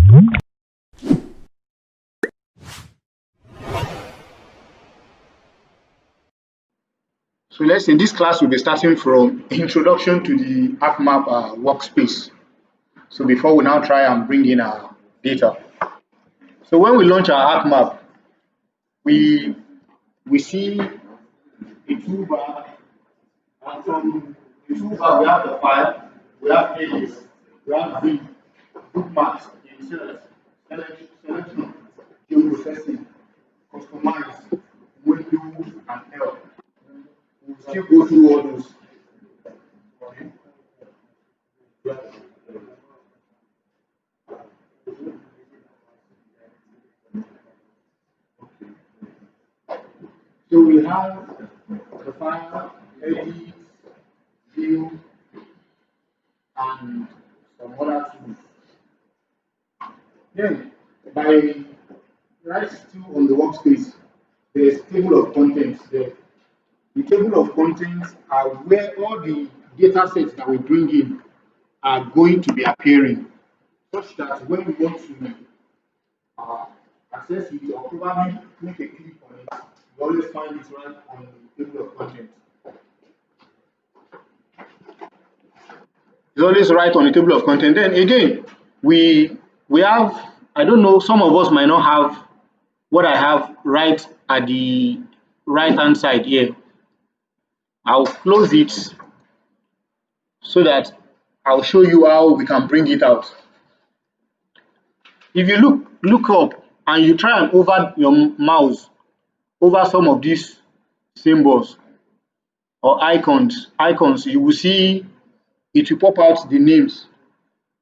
So in this class, we'll be starting from introduction to the ArcMap workspace. So before we now try and bring in our data. So when we launch our ArcMap, we see a toolbar, and from the toolbar we have the file, we have pages, we have the bookmarks, insert, selection, geoprocessing, customize, window, and help. We'll still go through all those. So we have the file, edit, view, and some other tools. Then, by right still on the workspace, there's table of contents there. The table of contents are where all the data sets that we bring in are going to be appearing, such that when we want to access it or probably make a click on it, you always find it right on the table of contents. It's always right on the table of content. Then again, we have, I don't know, some of us might not have what I have right at the right hand side here. I'll close it so that I'll show you how we can bring it out. If you look up and you try and hover your mouse over some of these symbols or icons, you will see it will pop out the names.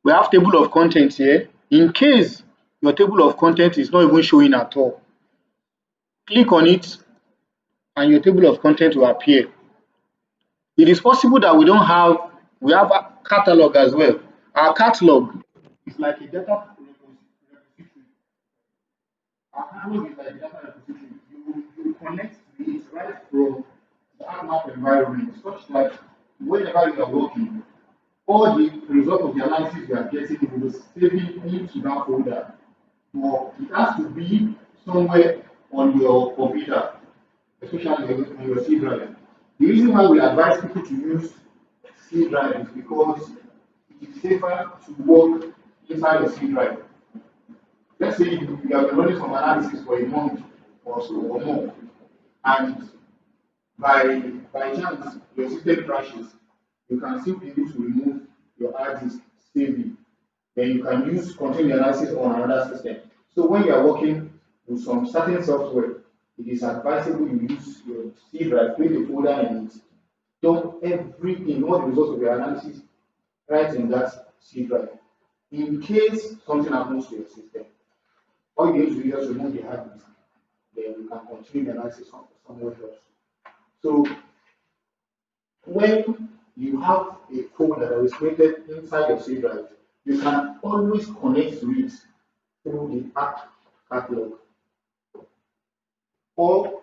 We have table of contents here. In case your table of contents is not even showing at all, click on it and your table of contents will appear. It is possible that we have a catalog as well. Our catalog is like a data repository. Our catalog is like a data repository. You connect to it right from the ArcMap environment, such that whenever you are working, all the result of the analysis you are getting will be saving into that folder. But it has to be somewhere on your computer, especially on your C drive. The reason why we advise people to use C drive is because it is safer to work inside the C drive. Let's say you have been running some analysis for a month or so or more, and by chance your system crashes, you can still be able to remove your hard disk safely. Then you can continue the analysis on another system. So when you are working with some certain software, it is advisable you use your C drive, create a folder in it, dump everything, all the results of your analysis right in that C drive. In case something happens to your system, all you need to do is just remove the hard disk, then you can continue the analysis somewhere else. So when you have a folder that is created inside your C drive, you can always connect to it through the Arc catalog. Or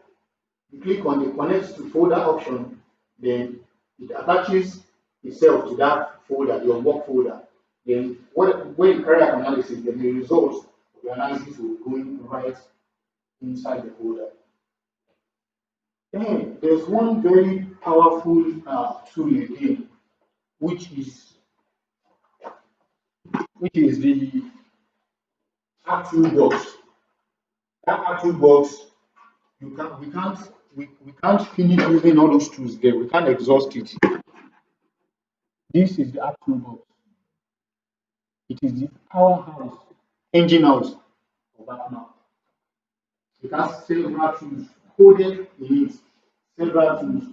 you click on the connect to folder option, then it attaches itself to that folder, your work folder. Then when you carry out analysis, then the results of the analysis will go in right inside the folder. Then there's one very powerful tool again, which is the Arc toolbox. That Arc toolbox, we can't finish using all those tools there. We can't exhaust it. This is the Arc toolbox. It is the powerhouse, engine house of ArcMap. It has several tools coded in it. Several tools.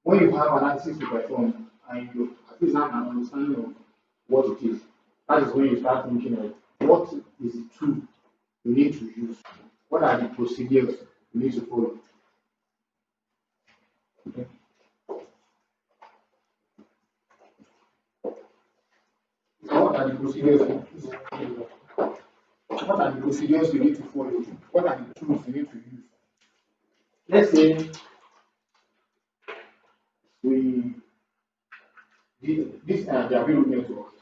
When you have analysis to perform and you at least have an understanding of what it is, that is when you start thinking of what is the tool you need to use. What are the procedures you need to follow? Okay. So what are the procedures you need to follow? What are the procedures you need to follow? What are the tools you need to use? Let's say this the available network.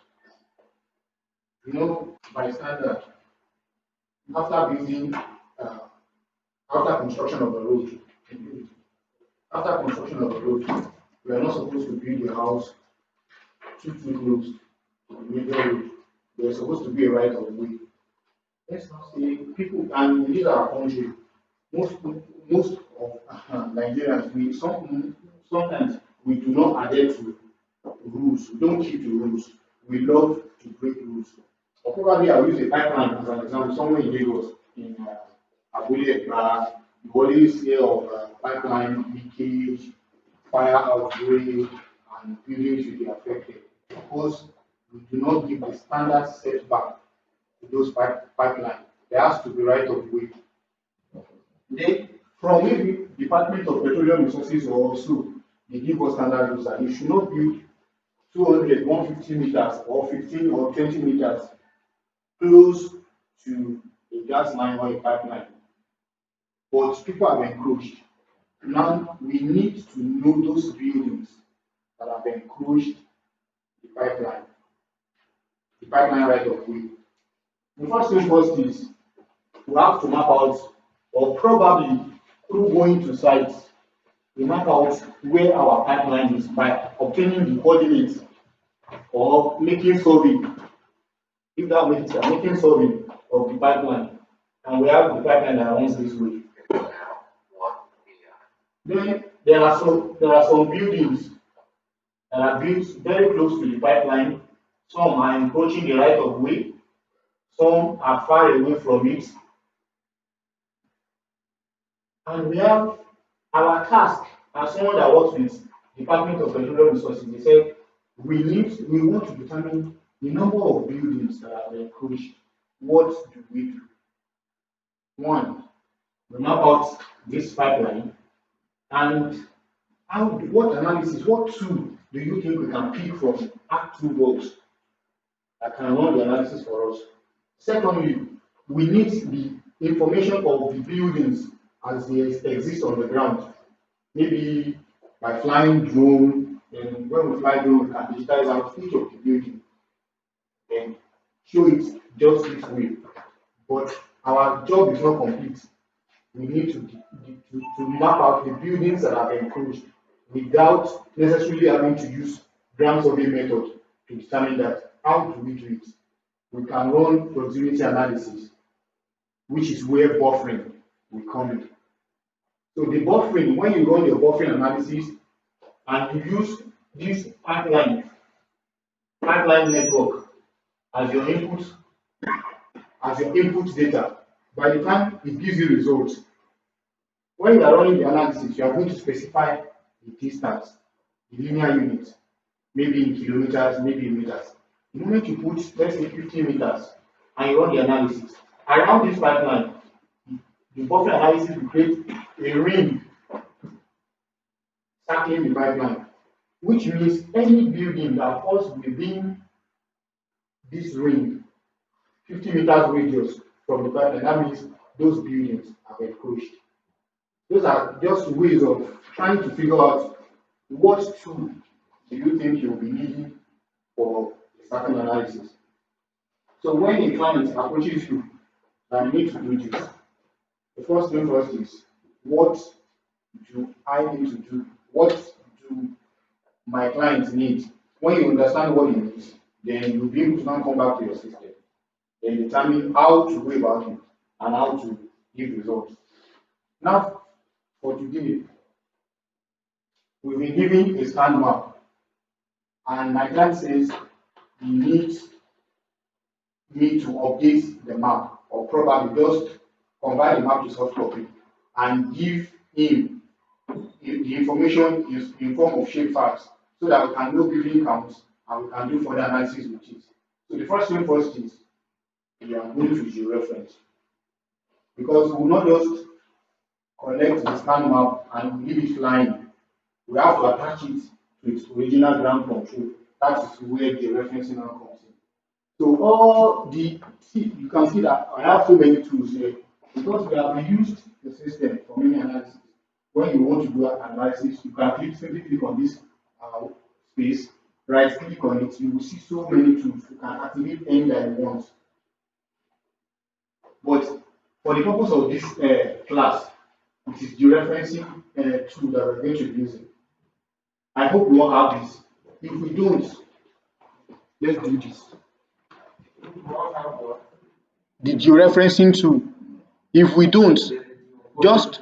You know, by standard, after building, after construction of the road, after construction of the road, we are not supposed to build a house too close to the major road. There's supposed to be a right of way. Let's not say people, and in this our country, most most of Nigerians, sometimes we do not adhere to rules. We don't keep the rules. We love to break rules. Or probably I'll use a pipeline as an example. Somewhere in Lagos, in Abule, you always hear of pipeline leakage, fire outbreak, and buildings will be affected because we do not give the standard setback to those pipelines. There has to be right of way. Then, from maybe Department of Petroleum Resources or also, they give us standard rules that you should not build 200, 150 meters or 15 or 20 meters close to a gas line or a pipeline. But people have encroached. Now we need to know those buildings that have encroached the pipeline right of way. The first thing first is we have to map out, or probably through going to sites, we map out where our pipeline is by obtaining the coordinates or making survey. If that makes sense, making survey of the pipeline, and we have the pipeline that runs this way. Then there are some buildings that are built very close to the pipeline. Some are encroaching the right of way, some are far away from it. And we have our task as someone that works with Department of Petroleum Resources. They said we want to determine the number of buildings that are encroached. What do we do? One, we map out this pipeline, and what analysis, what tool do you think we can pick from Act Toolbox that can run the analysis for us? Secondly, we need the information of the buildings as they exist on the ground. Maybe by flying drone, and when we fly drone, we can digitize out each of the buildings and show it just this way. But our job is not complete. We need to map out the buildings that have encroached without necessarily having to use ground survey method to determine that. How do we do it? We can run proximity analysis, which is where buffering will come in. So the buffering, when you run your buffering analysis and you use this pipeline network as your input data, by the time it gives you results, when you are running the analysis, you are going to specify the distance, the linear unit, maybe in kilometers, maybe in meters. The moment you put, let's say, 50 meters, and you run the analysis, around this pipeline, the buffer analysis will create a ring circling the pipeline, which means any building that falls within this ring, 50 meters radius from the pipeline, that means those buildings have encroached. Those are just ways of trying to figure out what tool do you think you'll be needing for a certain analysis. So when a client approaches you and you need to do this, the first thing first is, what do I need to do? What do my clients need? When you understand what he needs, then you'll be able to now come back to your system and determine how to go about it and how to give results. Now, for today, we've been given a scan map, and my client says he needs me to update the map, or probably just convert the map to soft copy and give him the information is in form of shapefiles so that we can know building counts and we can do further analysis with it. So the first thing first is we are going to Georeference, because we will not just collect the scan map and leave it flying. We have to attach it to its original ground control. That is where the referencing now comes in. So you can see that I have so many tools here because we have reused the system for many analysis. When you want to do an analysis, you can simply click on this space, right click on it, you will see so many tools. You can activate any that you want. But for the purpose of this class, it is georeferencing tool that we're going to be using. I hope we all have this. If we don't, let's do this. The georeferencing tool. If we don't, just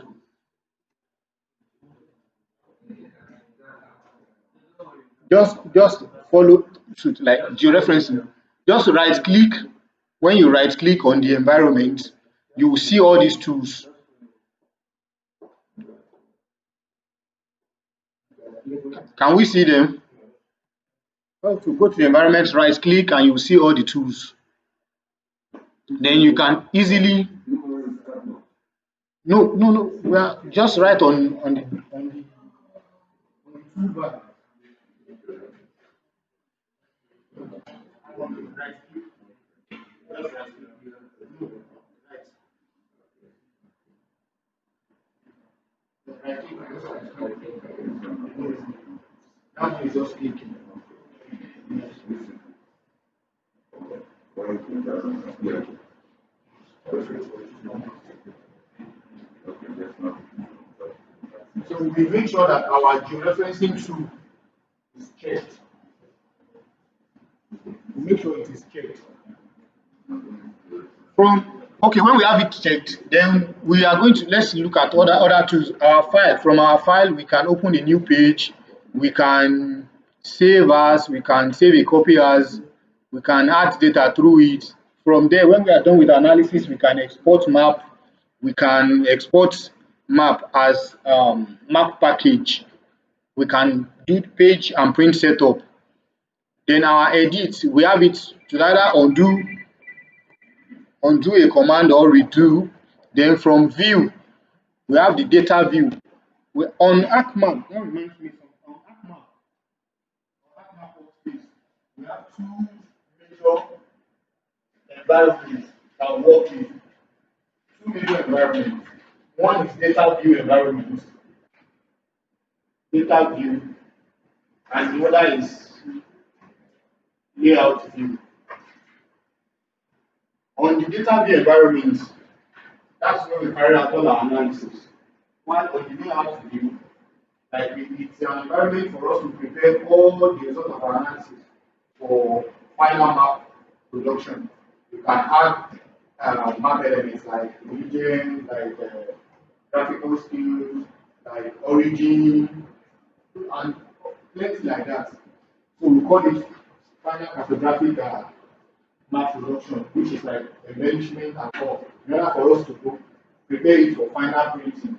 follow suit like georeferencing. Just right click. When you right click on the environment, you will see all these tools. Can we see them? Well, to go to the environment, right click and you will see all the tools. Then you can easily no. We are just right on the toolbar. Right click. Just right click. No, right. Right click. Just right click. That one is just clicking. So we make sure that our georeferencing tool is checked. We make sure it is checked. When we have it checked, then we are going to let's look at other tools. Our file from our file, we can open a new page. We can save as, we can save a copy as, we can add data through it. From there, when we are done with analysis, we can export map. We can export map as map package. We can do page and print setup. Then our edit, we have it to either undo a command or redo. Then from view, we have the data view. On ArcMap, that reminds me on ArcMap workspace, we have two major environments that we work with. Two major environments. One is data view environment, and the other is layout view. On the data view environment, that's where we carry out all our analysis. While on the layout view, like it's an environment for us to prepare all the result of our analysis for final map production. You can add map elements like region, like graphical skills, like origin, and plenty like that. So we call it final cartographic map production, which is like embellishment and all, in order for us to prepare it for final printing.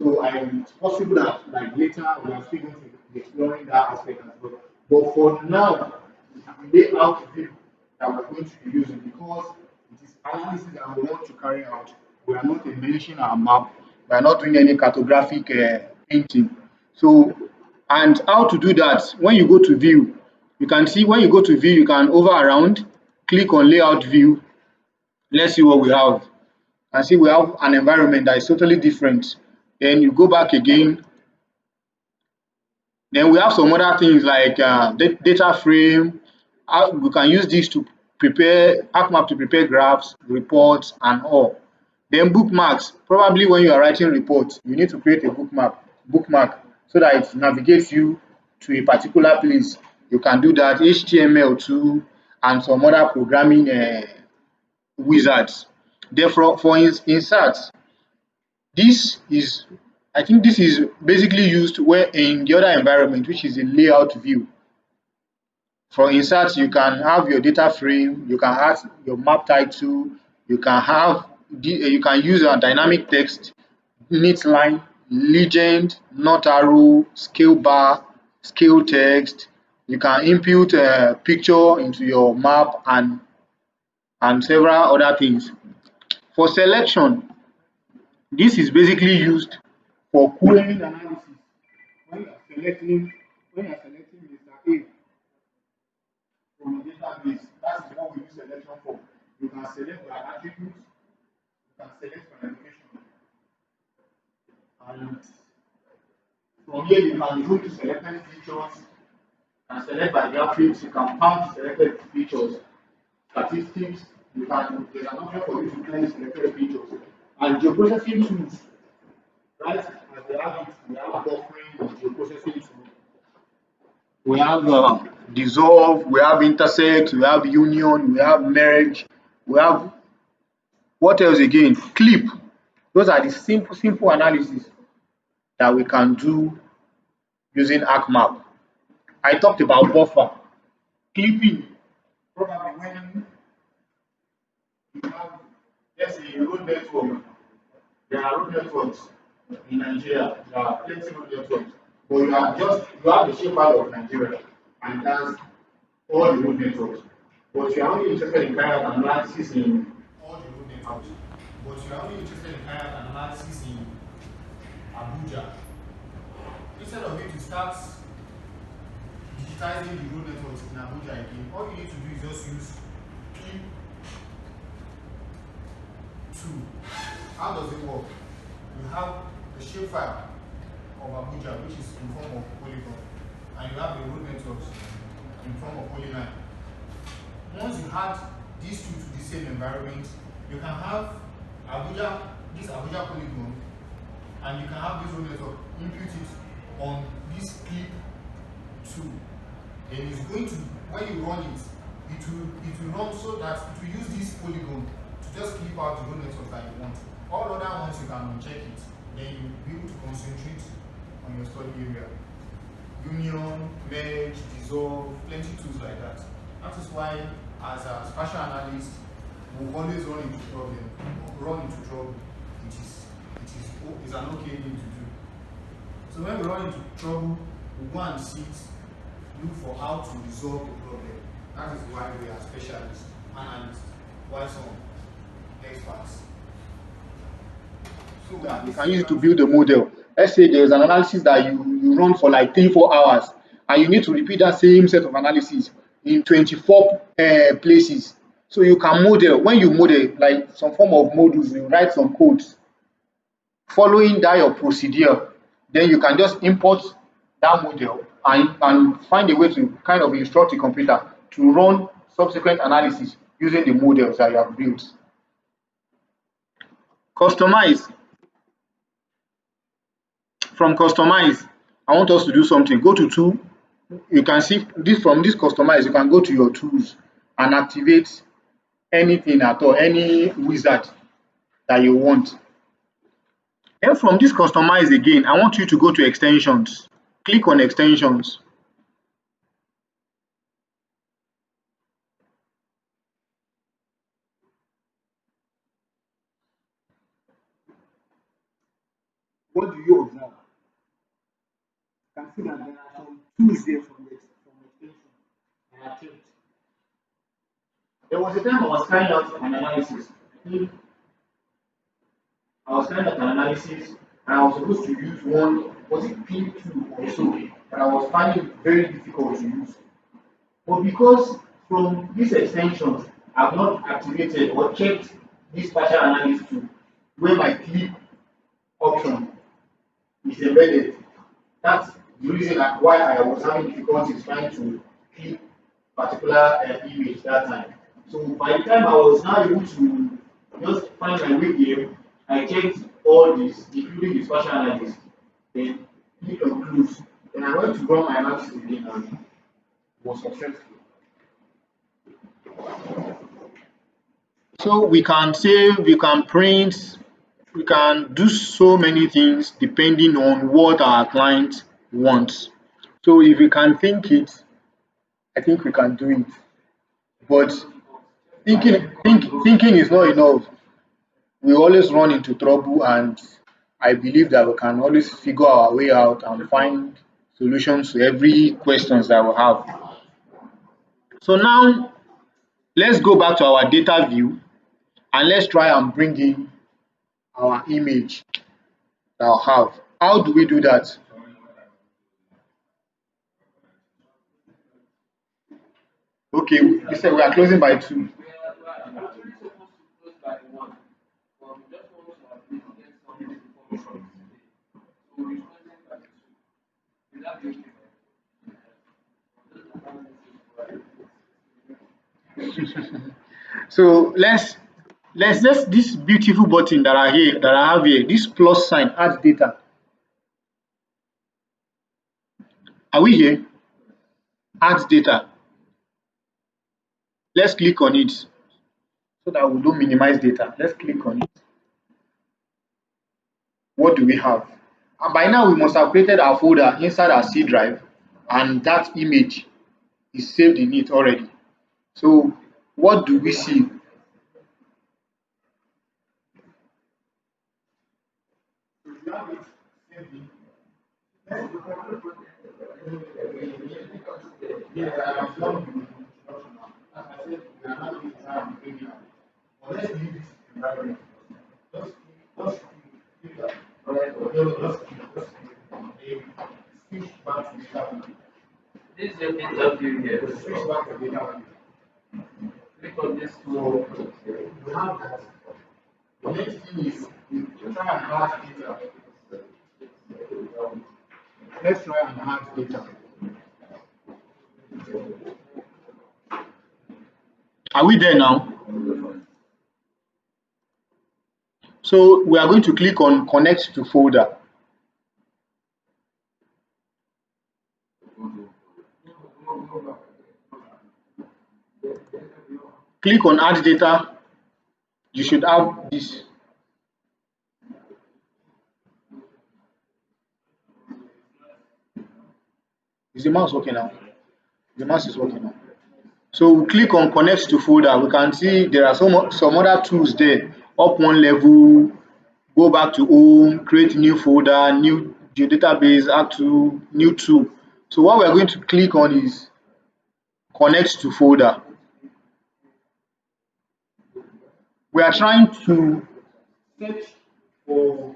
So it's possible that like later we are still going to be exploring that aspect as well. But for now, it's the layout view that we're going to be using because it is analysis that we want to carry out. We are not embellishing our map. We are not doing any cartographic painting. So, and how to do that? When you go to view, you can see when you go to view, you can hover around, click on layout view. Let's see what we have. And see we have an environment that is totally different. Then you go back again. Then we have some other things like data frame. We can use this to prepare ArcMap to prepare graphs, reports, and all. Then bookmarks. Probably when you are writing reports, you need to create a bookmark so that it navigates you to a particular place. You can do that. HTML too, and some other programming wizards. Therefore, for inserts, I think this is basically used where in the other environment, which is a layout view. For inserts, you can have your data frame, you can add your map title, you can use a dynamic text, init line, legend, not arrow, scale bar, scale text. You can input a picture into your map and several other things. For selection, this is basically used for querying analysis. When you are selecting Mr. A from the database, that is what we use selection for. You can select by attributes, you can select by location. And from here you can go to selected features and select by graphics, you can count selected features, statistics, there's an option for you to cleanse selected features. And geoprocessing tools, right? As we have it, we have buffering and geoprocessing tools. We have dissolve, we have intersect, we have union, we have merge, we have what else again? Clip. Those are the simple analysis that we can do using ArcMap. I talked about buffer. Clipping, probably when you have, let's say, a road network. There are road networks in Nigeria. There are plenty of road networks. But you have the shape out of Nigeria, and that's all the road networks. But you are only interested in carrying out analysis in all the road networks. But you are only interested in carrying out analysis in Abuja. Instead of you to start digitizing the road networks in Abuja again, all you need to do is just use clip tool. How does it work? You have the shapefile of Abuja, which is in form of polygon, and you have the road networks in form of polyline. Once you add these two to the same environment, you can have this Abuja polygon, and you can have this road network input it on this clip tool. Then it's going to, when you run it, it will run so that it will use this polygon to just clip out the road network that you want. All other ones you can uncheck it, then you'll be able to concentrate on your study area. Union, merge, dissolve, plenty tools like that. That is why, as a spatial analyst, we always run into trouble. It is an okay thing to do. So when we run into trouble, we go and look for how to resolve the problem. That is why we are specialists, analysts, why some experts. So you can use it to build a model. Let's say there's an analysis that you run for like 3-4 hours, and you need to repeat that same set of analysis in 24 places. So you can model. When you model, like some form of modules, you write some codes. Following that your procedure, then you can just import that model and find a way to kind of instruct the computer to run subsequent analysis using the models that you have built. Customize. From customize, I want us to do something. Go to tool. You can see this from this customize, you can go to your tools and activate anything at all, any wizard that you want. Then from this customize again, I want you to go to extensions. Click on extensions. What do you observe? You can see that there are some tools there from extension. I have checked. There was a time I was carrying out an analysis. I was carrying out an analysis, and I was supposed to use one, was it P2 or so, but I was finding it very difficult to use. But because from these extensions, I've not activated or checked this partial analysis tool, where my clip option is embedded. That's the reason why I was having difficulties trying to clip particular image that time. So by the time I was now able to just find my way here, I checked all this, including the spatial analysis, then click on close. Then I went to run my analysis again and was successful. So we can save, we can print, we can do so many things depending on what our client wants. So if we can think it, I think we can do it. But thinking is not enough. We always run into trouble, and I believe that we can always figure our way out and find solutions to every questions that we have. So now let's go back to our data view and let's try and bring in our image that I have. How do we do that? Okay, you said we are closing by 2. So let's this beautiful button that I have here, this plus sign, add data. Are we here? Add data. Let's click on it so that we don't minimize data. Let's click on it. What do we have? And by now we must have created our folder inside our C drive, and that image is saved in it already. So what do we see? This is your interview here. Click on this tool. We have that. The next thing is we try and add data. Let's try and add data. Are we there now? So we are going to click on connect to folder. Click on add data. You should have this. Is the mouse working now? The mouse is working now. So we click on connect to folder. We can see there are some other tools there. Up one level, go back to home, create new folder, new geodatabase, add to new tool. So what we are going to click on is connect to folder. We are trying to search for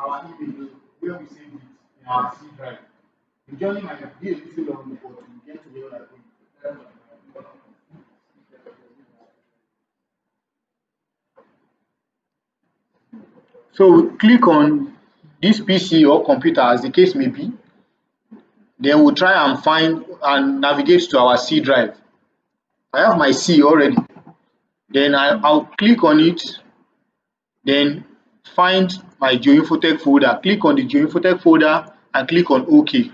our image where we save it in our C drive. The journey might be a little long, but we get to where we are going. So we click on this PC or computer, as the case may be. Then we'll try and find and navigate to our C drive. I have my C already. Then I'll click on it, then find my Geoinfotech folder. Click on the Geoinfotech folder and click on OK.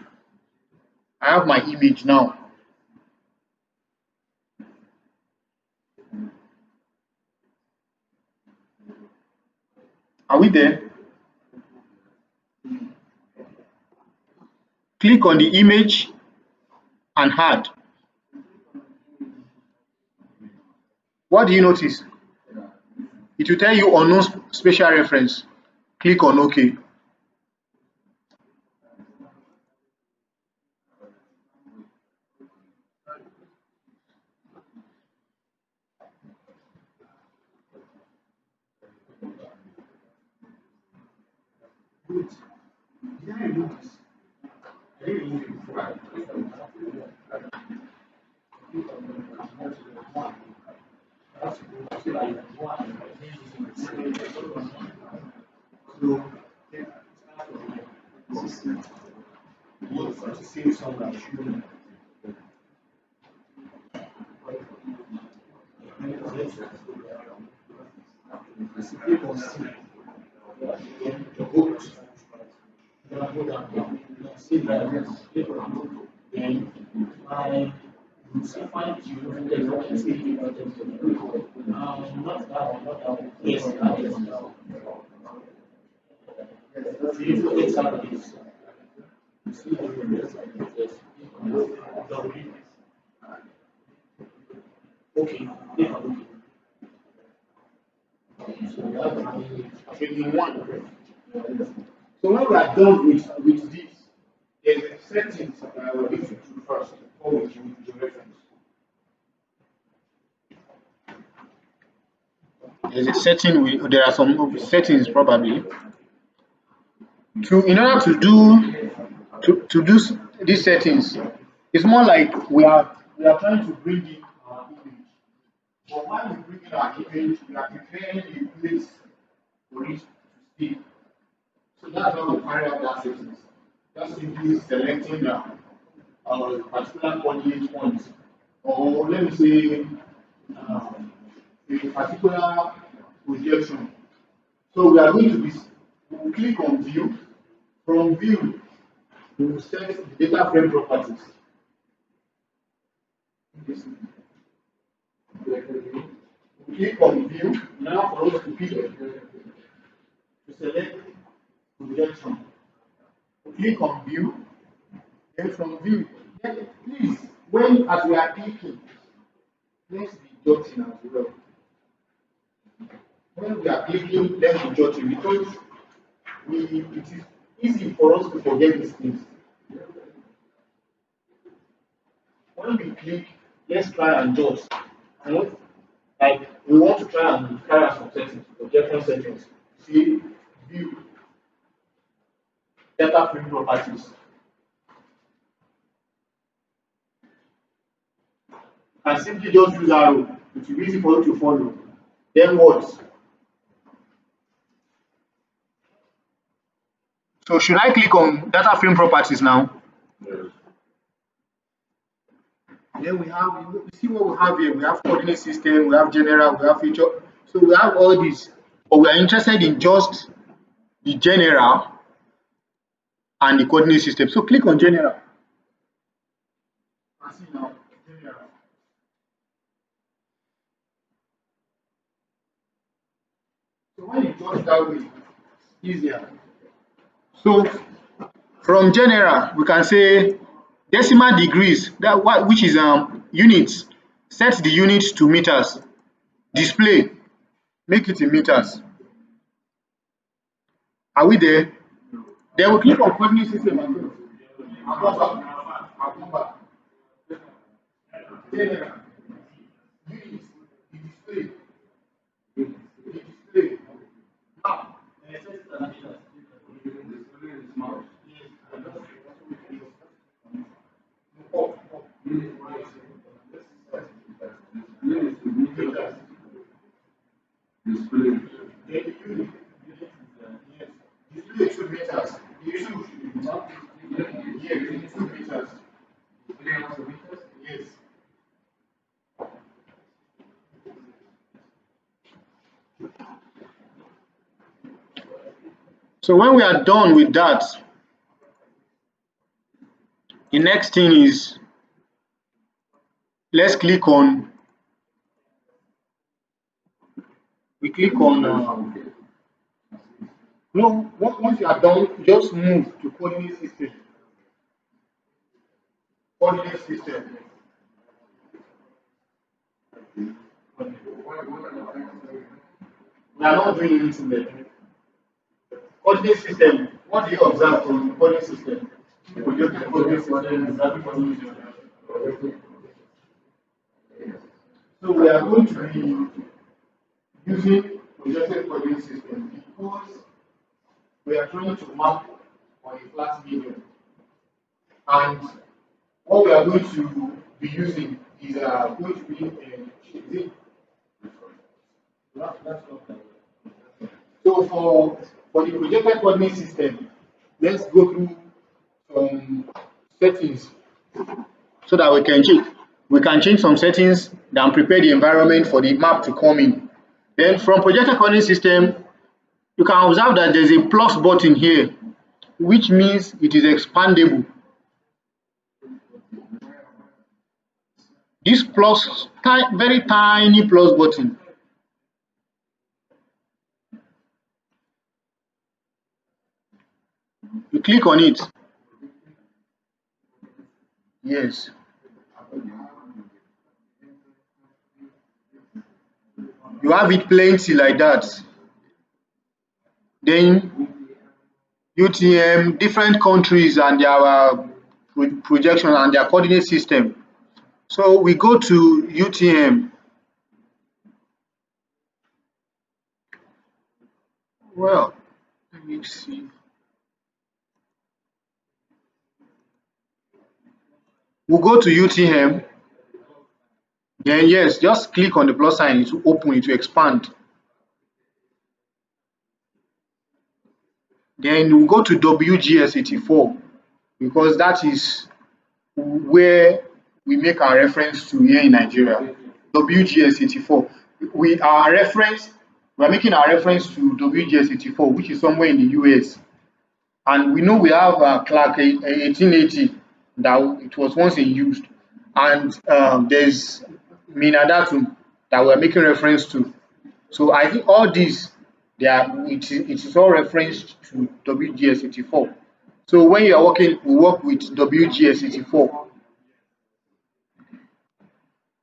I have my image now. Are we there? Click on the image and add. What do you notice? It will tell you unknown spatial reference. Click on OK. Good. Did I remove this? I didn't remove it before. So to save some that should click on C. Then go down. See that click on then find not that one, not that one. Yes, that is now. Okay, click on OK. So we have training one. So when we are done with this, there's a settings that I will need to do first before we do the reference. There's a setting. There are some settings probably. In order to do these settings, it's more like we are trying to bring in our image. But while we bring in our image, we are preparing a place for it to stay. So that's how we carry out that settings. Just simply selecting a particular coordinate point, or let me say a particular projection. So we are going to be, we will click on view. From view, we will set the data frame properties. We click on view. Now for us to select projection. We click on view. Then from view, then please, as we are clicking, let's be jotting as well. When we are clicking, let's be jotting because it is easy for us to forget these things. When we click, let's try and jot. Like we want to try and carry out some settings, projection settings. See, view, data frame properties. And simply just use arrow. It will be easy for you to follow. Then what? So should I click on data frame properties now? Yes. Then we have, you see what we have here. We have coordinate system, we have general, we have feature. So we have all these, but we are interested in just the general and the coordinate system. So click on general. And see now, general. So when you judge that way, easier. So from general, we can say decimal degrees, which is units. Set the units to meters. Display, make it in meters. Are we there? Then we click on coordinate system and general, units, display, map, display. Display should meters. The issue should be meters. Yes, it should meters. Yes. So when we are done with that, the next thing is let's click on. We click on. No, once you are done, just move to coordinate system. Coordinate system. We are not doing anything there. Coordinate system. What do you observe from the coordinate system? So we are going to be using projected coordinate system because we are trying to map on a flat medium. And what we are going to be using is going to be so for the projected coordinate system, let's go through some settings so that we can change some settings and prepare the environment for the map to come in. Then from projected coordinate system, you can observe that there's a plus button here, which means it is expandable. This plus, very tiny plus button. You click on it. Yes. You have it plenty like that. Then UTM, different countries and their projection and their coordinate system. So we go to UTM. Well, let me see. We'll go to UTM. Then yes, just click on the plus sign to open it, to expand. Then we'll go to WGS84 because that is where we make our reference to here in Nigeria. WGS84. we are making our reference to WGS84, which is somewhere in the US. And we know we have Clark 1880 that it was once in use, and there's Minadatum that we're making reference to. So I think all these, it is all referenced to WGS84. So when you are working, we work with WGS84.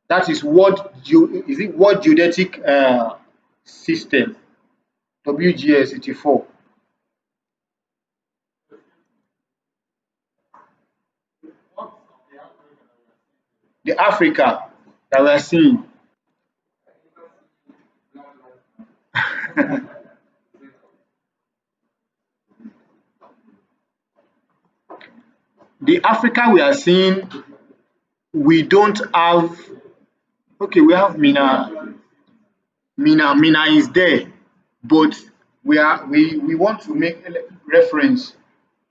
That is what geodetic system, WGS84. The Africa that we are seeing. The Africa we are seeing, we don't have. Okay, we have Mina is there, but we want to make reference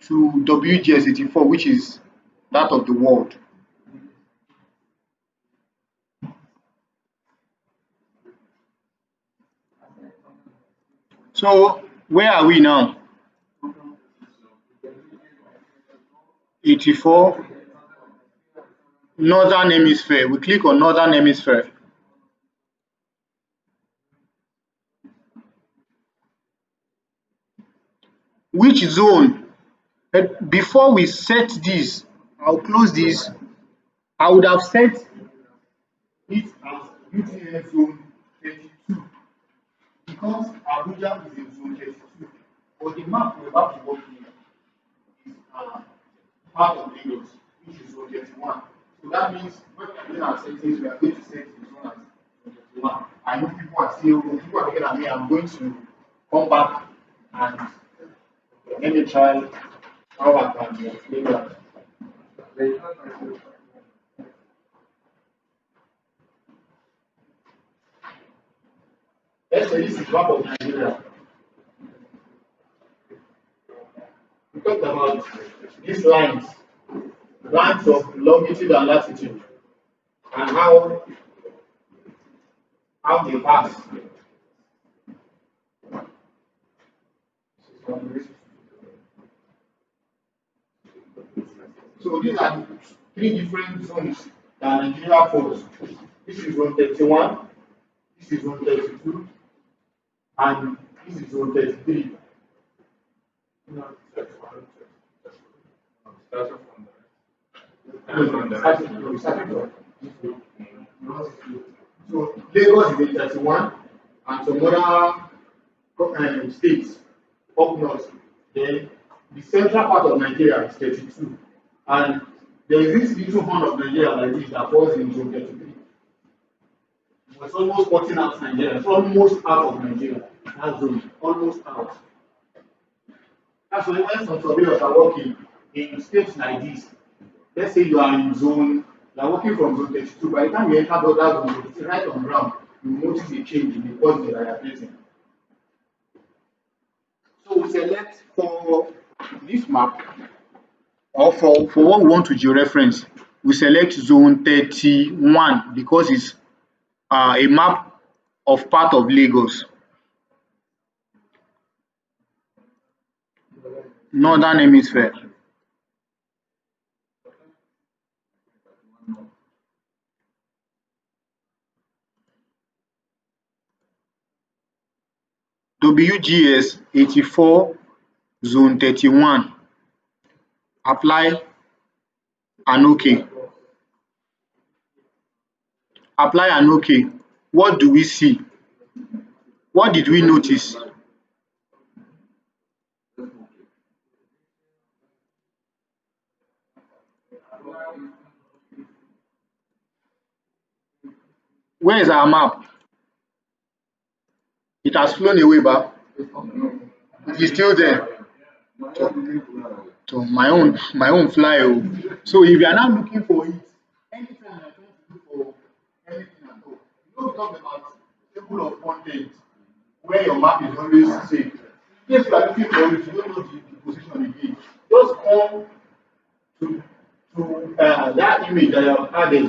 to WGS84, which is that of the world. So where are we now? 84 Northern Hemisphere. We click on Northern Hemisphere. Which zone? Before we set this, I'll close this. I would have set it as UTF zone 32 because Abuja is in zone 32. But the map we're about to work in is part of Lagos, which is zone 31. So that means when we are doing our settings, we are going to set the zone as zone 31. I know people are still, people are looking at me. I'm going to come back and let me try how I can explain that. Let's say this is map of Nigeria. We talked about these lines of longitude and latitude, and how they pass. So these are three different zones that Nigeria falls. This is zone 31, this is zone 32, and this is zone 33. So Lagos is in 31, and some other states up north. Then the central part of Nigeria is 32, and there is this little horn of Nigeria like this that falls in zone 33. It's almost cutting out Nigeria. It's almost out of Nigeria. That zone, almost out. That's why when some surveyors are working in states like this, let's say you are you are working from zone 32, by the time you enter that zone, it's right on ground, you notice a change in the quality that you are placing. So we select for this map, or for what we want to georeference, we select zone 31 because it's a map of part of Lagos. Northern Hemisphere. WGS 84 zone 31. Apply and OK. Apply and OK. What do we see? What did we notice? Where is our map? It has flown away back. It is still there. So my own fly. Oh. So if you are now looking for it, anytime you are trying to look for anything at all, we talk about table of content where your map is always safe. In case you are looking for it, you don't know the position again. Just come to that image that you have added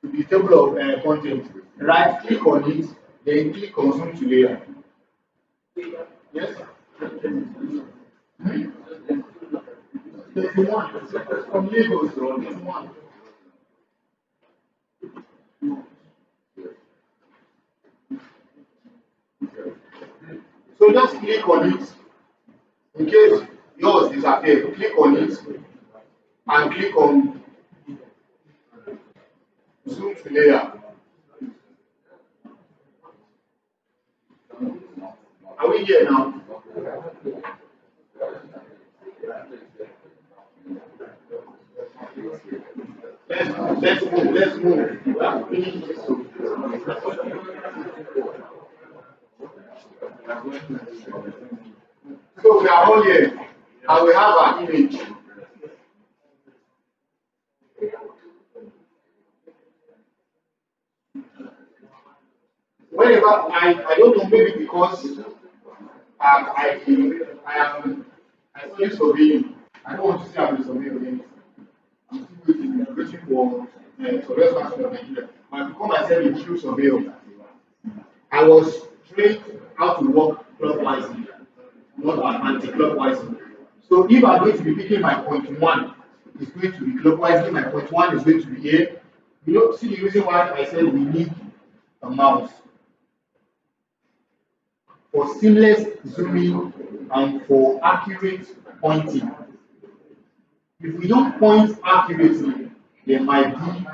to the table of content. right click on it, then click on zoom to layer. Yes? Hmm? 31. From Lagos, 31. So just click on it. In case yours disappear, click on it and click on zoom to layer. Are we here now? Let's move. Let's move. We have to finish this. So we are all here and we have our image. Whenever I don't know, maybe because I study surveying. I don't want to say I'm a surveyor again. I'm still waiting for surveyor council of Nigeria. But I become myself a true surveyor. I was trained how to work clockwise, not anti-clockwise. So if I'm going to be picking my point one, it's going to be clockwise. My point one is going to be here. You know, see the reason why I said we need a mouse for seamless zooming and for accurate pointing. If we don't point accurately, there might be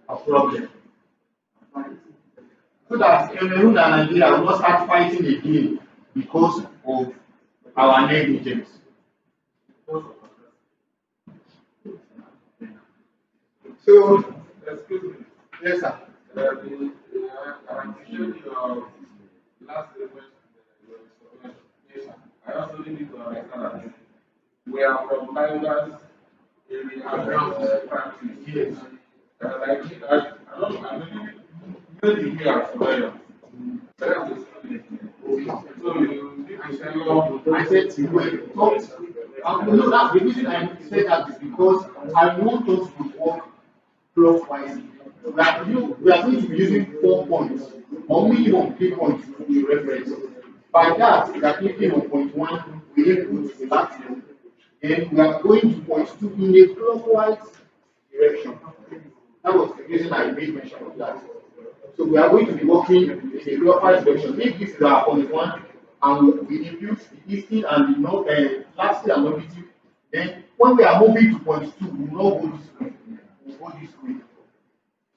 a problem. So that Cameroon and Nigeria will not start fighting again because of our negligence. So, excuse me. yes, sir. I'm sure your last question. I also need to understand that we are from diverse areas practice. Yes. Like I don't know, maybe we are familiar. So you need to say, oh, I said you were taught. No, that's the reason I said that is because I want us to work clockwise. We are going to be using 4 points or minimum 3 points to be reference. By that, we are clicking on point 1, we input the maximum, and we are going to point 2 in a clockwise direction. That was the reason I made mention of that. So we are going to be working in a clockwise direction. If this is our point 1, and we impute the easting and the north, latitude and longitude, then when we are moving to point 2, we will not go this way. We will go this way.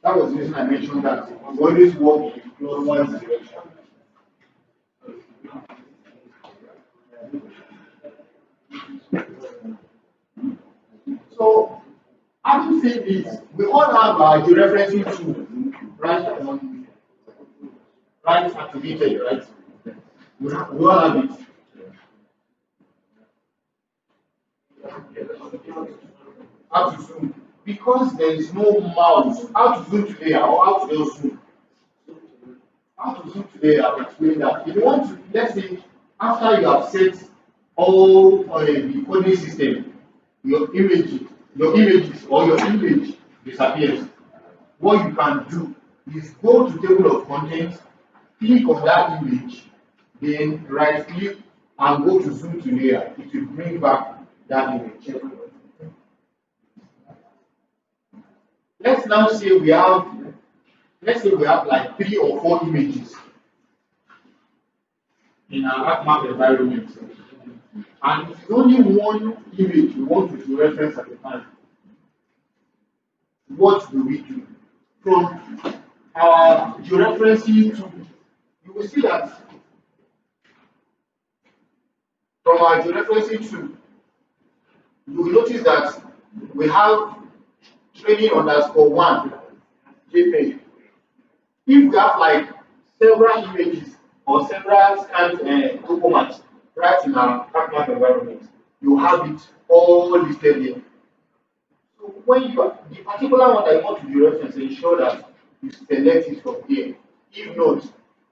That was the reason I mentioned that we always work in clockwise direction. So, having said this, we all have our georeferencing tool right activated, right? We all have it. How to zoom? Because there is no mouse. How to zoom today or how to just zoom? How to zoom today? I'll explain that. If you want to, let's say, after you have set all the coding system, your images or your image disappears. What you can do is go to table of contents, click on that image, then right click and go to zoom to layer. It will bring back that image. Let's now say we have like 3 or 4 images in our ArcMap environment. And it's only one image we want to reference at the time. What do we do? From our georeferencing tool, you will see that from our georeferencing tool, you will notice that we have training_1 JPEG. If we have like several images or several scanned documents right in our ArcMap environment, you have it all listed here. So when you are the particular one that you want to georeference, ensure that you select it from here. If not,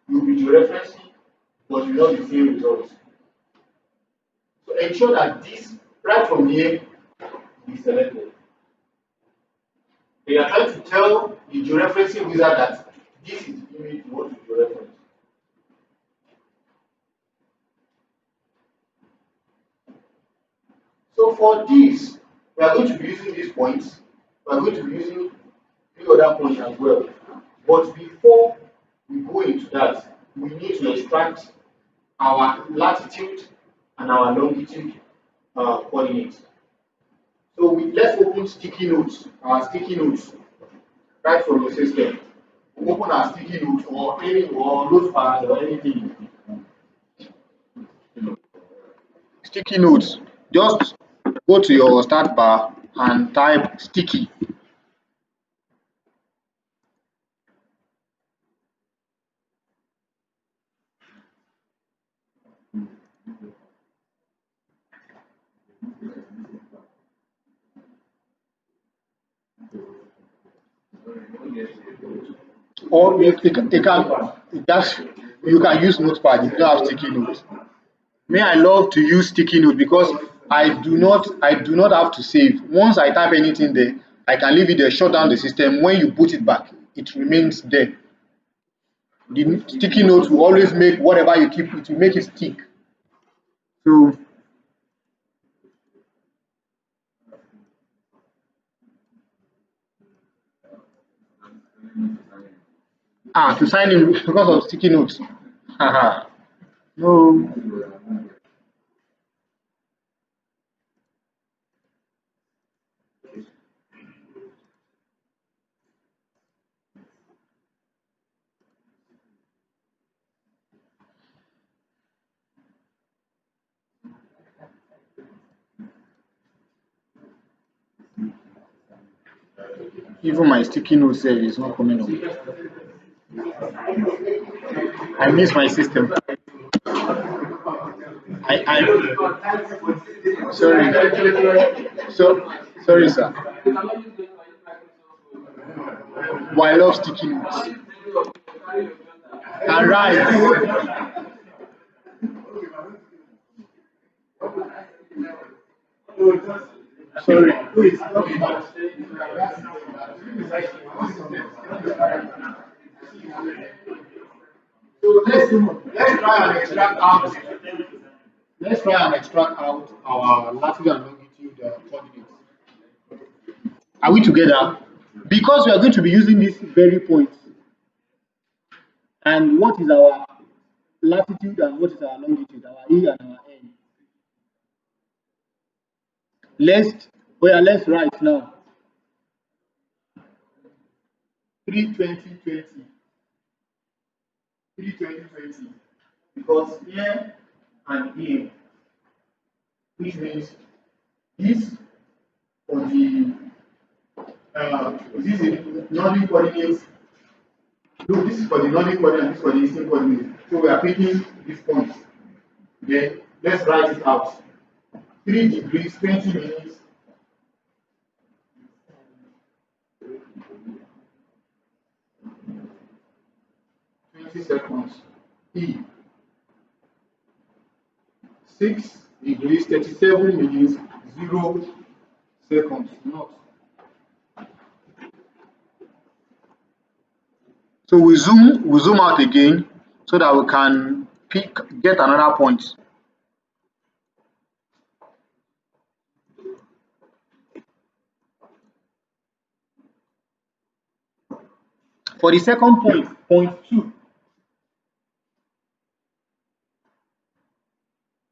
you will be georeferencing, but you will not be seeing results. So ensure that this right from here is selected. They are trying to tell the georeferencing wizard that This is the image you want to reference. So for this, we are going to be using these points. We are going to be using the other points as well. But before we go into that, we need to extract our latitude and our longitude coordinates. So let's open sticky notes, our sticky notes, right from the system. Open our sticky notes or any or notepad or anything. Sticky notes. Just go to your start bar and type sticky. Or you can use notepad if you don't have sticky notes. Me, I love to use sticky note because I do not have to save. Once I type anything there, I can leave it there, shut down the system. When you put it back, it remains there. The sticky note will always make whatever you keep, it will make it stick. So to sign in because of sticky notes. Haha. No. Even my sticky note sef is not coming up. I miss my system. I sorry sir. But I love sticky notes. Alright. Sorry. So let's try and extract out our latitude and longitude coordinates. Are we together? Because we are going to be using these very points. And what is our latitude and what is our longitude? Our E and our N. Let's write now. 32020. 32020. Because here and here, which means this for the this is northern coordinates. No, this is for the northern coordinate, this is for the eastern coordinate. So we are picking these points. Then let's write it out. 3 degrees, 20 minutes. 20 seconds. E. 6 degrees, 37 minutes, 0 seconds. Not. So we zoom out again so that we can get another point. For the second point, point 2.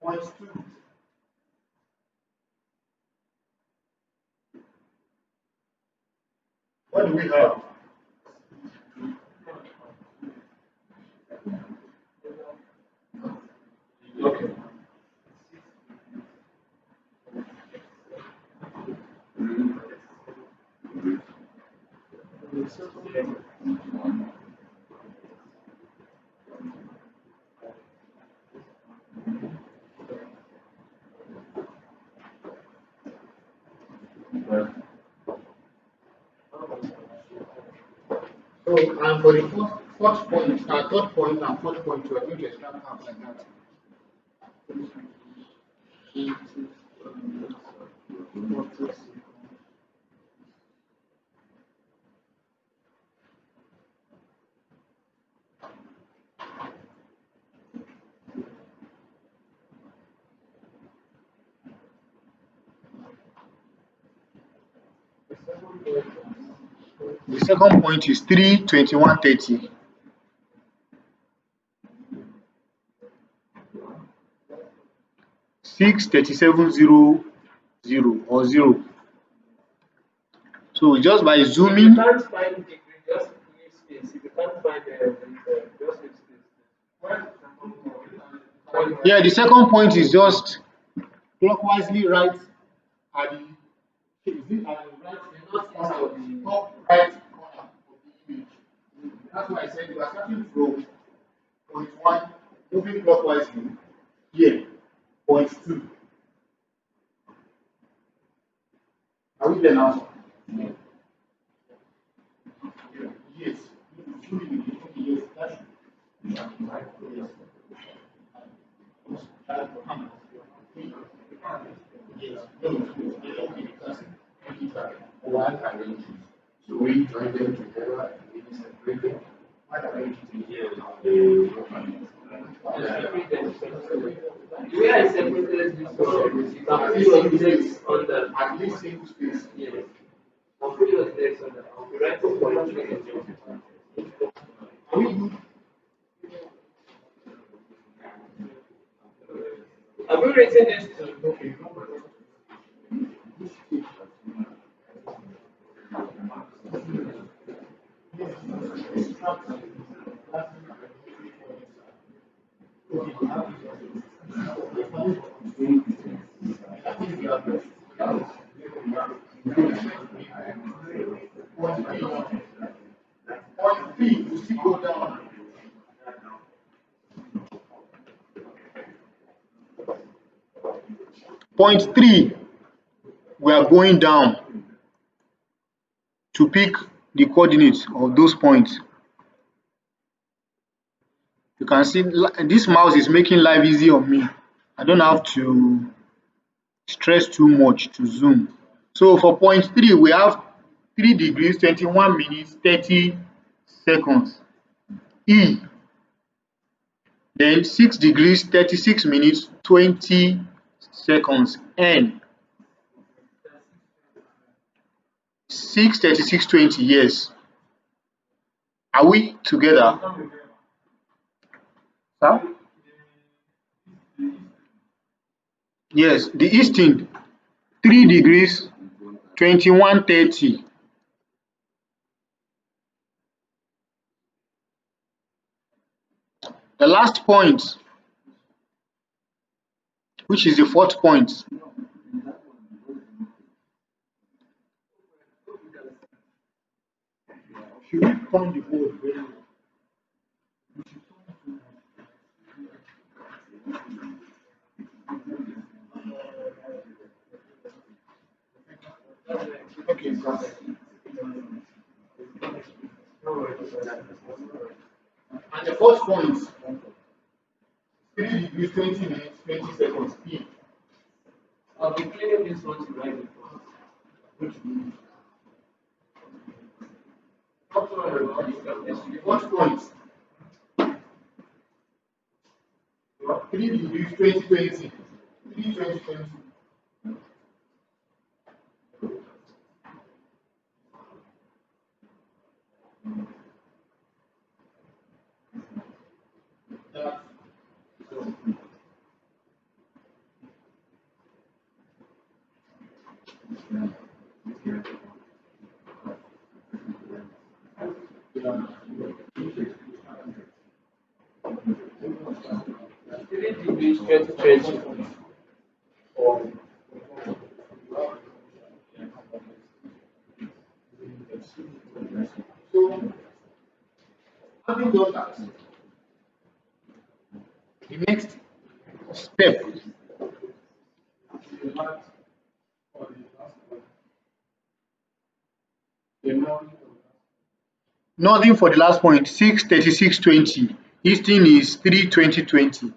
Point 2. What do we have? Okay. So, and for the fourth point, third point and fourth point, we are going to extract out like that. The second point is 3:21:30. 6:37:00 or 0. So just by If you zooming, can't find degree, just leave space. If you can't find just leave space. yeah, the second point is just clockwise right at the, is it at the right corner of the top right corner of the image. That's why I said you are starting from point 1, moving clockwise here, point 2. Are we there now? Yes. Yes, that should be right. Yes. Yes. One arrange. So we join them together and we separate them. One arrange it here. The way I separated this one, you can put your text on the At least single space. yes. I'll put your text on the I'll be writing for you. Are we good? Have you written this to Okay. Point 3, we still go down. Point 3, we are going down to pick the coordinates of those points. You can see this mouse is making life easy on me. I don't have to stress too much to zoom. So for point 3, we have 3 degrees, 21 minutes, 30 seconds. E. Then 6 degrees, 36 minutes, 20 seconds. N. 6:36:20, yes. Are we together? Sir? Yes, the easting, 3 degrees, 21:30. The last point, which is the fourth point. Should we turn the board very well? Okay, and the fourth point, 3 degrees, 20 minutes, 20 seconds. E. I'll be cleaning this one to write it Which means the fourth point, 3 degrees, 2020. 3 2020. degrees 2020. So, having done that, the next step nothing for the last point, 6:36:20. This thing is 3:20:20.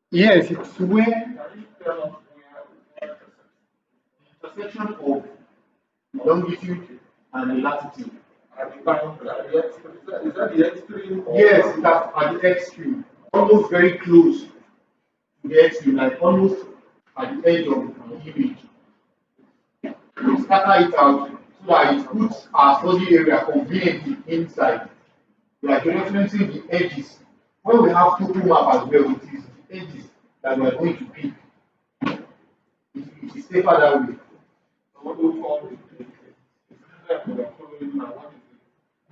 Yes, it's where the intersection of longitude and the latitude. Is that the extreme? Yes, that's at the extreme, almost very close gets you like almost at the edge of the image. We scatter it out so that it puts our study area conveniently inside. We are georeferencing the edges. When we have total map as well, it is the edges that we are going to pick. It is safer that way.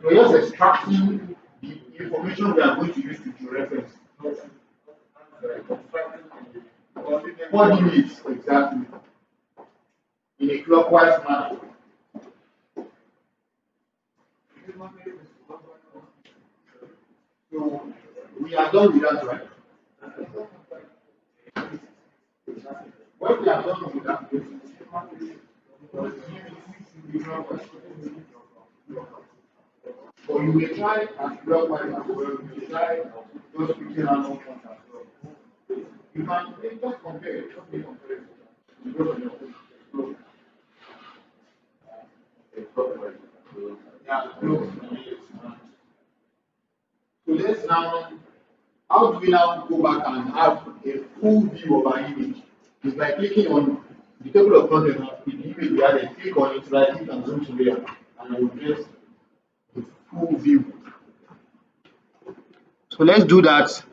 So just extracting the information we are going to use to georeference. Coordinates exactly in a clockwise manner. So we are done with that, right? When we are done with that, so you may try as clockwise as well. You may try just picking random points as well. You can just compare it. Just compare it. You go on your own. Yeah, close. So let's now, how do we now go back and have a full view of our image? It's by clicking on the table of contents of the image we added, click on it, right click and zoom to layer, and you will get the full view. So let's do that.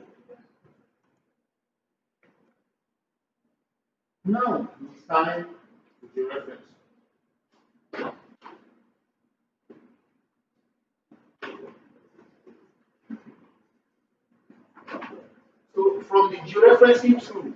Now it's time to the reference. So from the georeferencing tool,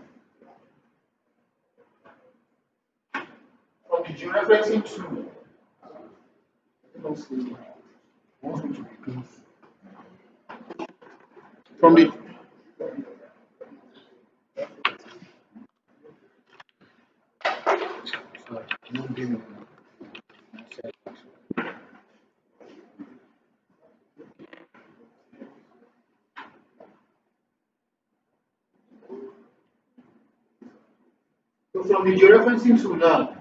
from the georeferencing tool now,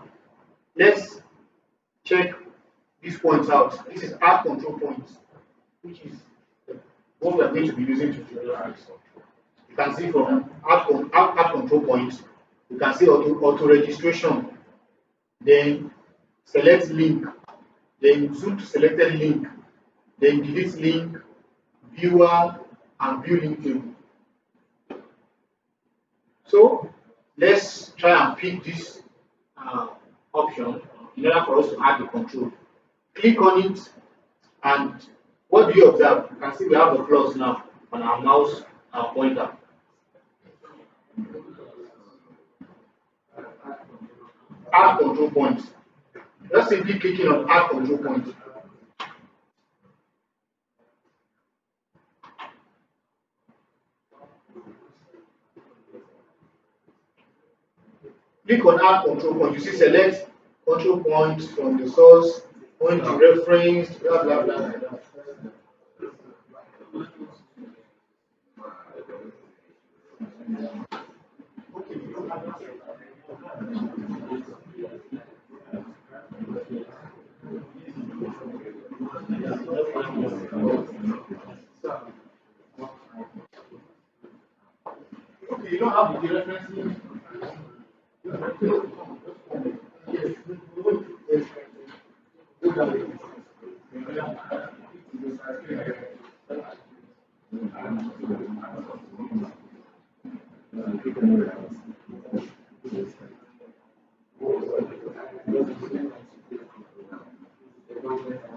let's check these points out. This is add control points, which is what we are going to be using to georeference. You can see from add control points, you can see auto registration, then select link, then zoom to selected link, then delete link, viewer, and view link table. So let's try and pick this option in order for us to add the control. Click on it, and what do you observe? You can see we have the plus now on our mouse pointer. Add control points. Just simply clicking on add control points. Click on add control point. You see select control points from the source, point to reference, blah blah blah like that. Okay, you don't have the referencing.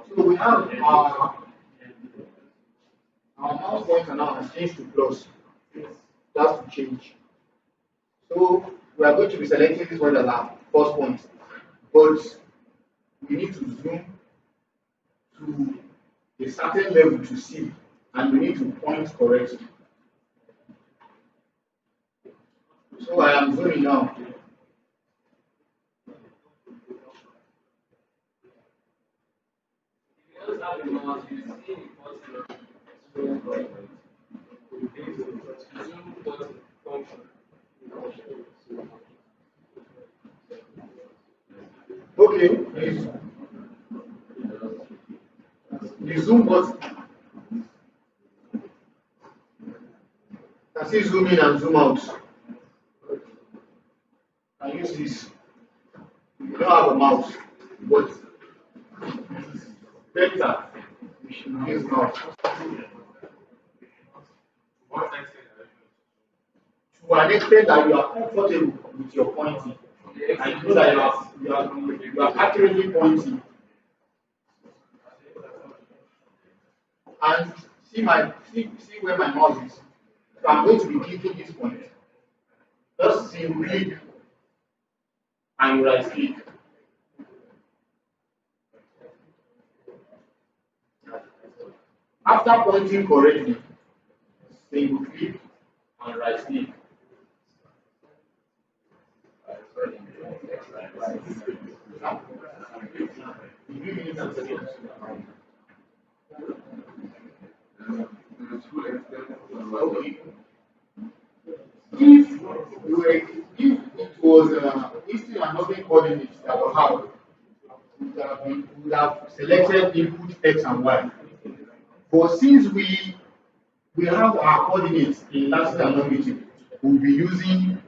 So we have our mouse pointer now has changed to plus. That's to change. So we are going to be selecting this one as our first point, but we need to zoom to a certain level to see, and we need to point correctly. So I am zooming now. Okay, the zoom button. Can see zoom in and zoom out. better we should use now to an extent that you are comfortable with your pointing and you know that you are accurately pointing and see where my mouse is. So I'm going to be clicking this point. Just single click and right click. After pointing correctly, single click and right click. Okay. If it was instead of having coordinates that were hard, we would have selected input x and y. But since we have our coordinates in latitude and longitude, we'll be using